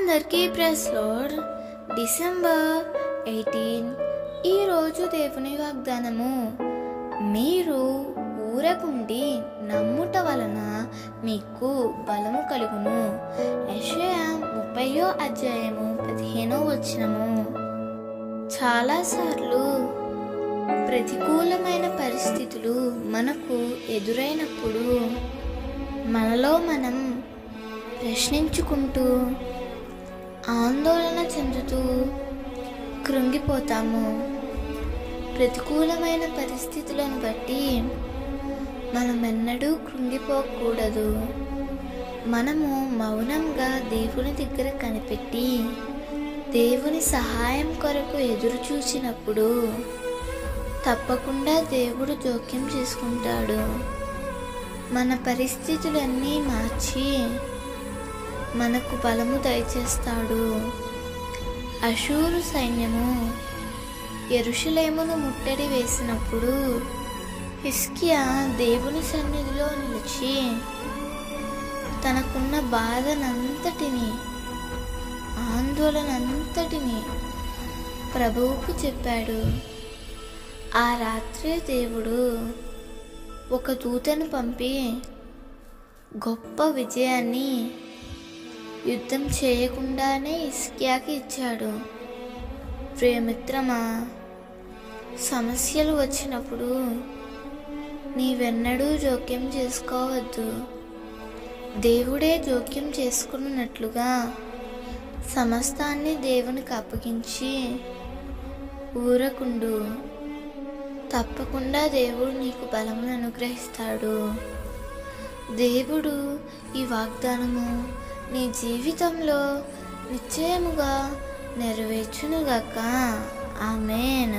అందరికీ press load December 18 ఈరోజు దేవుని వాగ్దానము. మీరు ఊరకుండి నమ్ముట వలన మీకు బలము కలుగును. యెషయా 30 అధ్యాయము 15 వచనము. చాలాసార్లు ప్రతికూలమైన పరిస్థితులు మనకు ఎదురైనప్పుడు మనలో మనం ప్రశ్నించుకుంటూ ఆందోళన చెందుతూ కృంగిపోతాము. ప్రతికూలమైన పరిస్థితులను బట్టి మనం ఎన్నడూ కృంగిపోకూడదు. మనము మౌనంగా దేవుని దగ్గర కనిపెట్టి దేవుని సహాయం కొరకు ఎదురు చూసినప్పుడు తప్పకుండా దేవుడు జోక్యం చేసుకుంటాడు. మన పరిస్థితులన్నీ మార్చి మనకు బలము దయచేస్తాడు. అషూరు సైన్యము యెరూషలేమును ముట్టడి వేసినప్పుడు హిజ్కియా దేవుని సన్నిధిలో నిలిచి తనకున్న బాధనంతటిని ఆందోళనంతటిని ప్రభువుకు చెప్పాడు. ఆ రాత్రే దేవుడు ఒక దూతను పంపి గొప్ప విజయాన్ని యుద్ధం చేయకుండానే హిజ్కియాకి ఇచ్చాడు. ప్రియమిత్రమా, సమస్యలు వచ్చినప్పుడు నీవెన్నడూ జోక్యం చేసుకోవద్దు. దేవుడే జోక్యం చేసుకున్నట్లుగా సమస్తాన్ని దేవునికి అప్పగించి ఊరకుండు. తప్పకుండా దేవుడు నీకు బలమును అనుగ్రహిస్తాడు. దేవుడు ఈ వాగ్దానము నీ జీవితంలో నిశ్చయముగా నెరవేర్చునుగాక. ఆమేన్.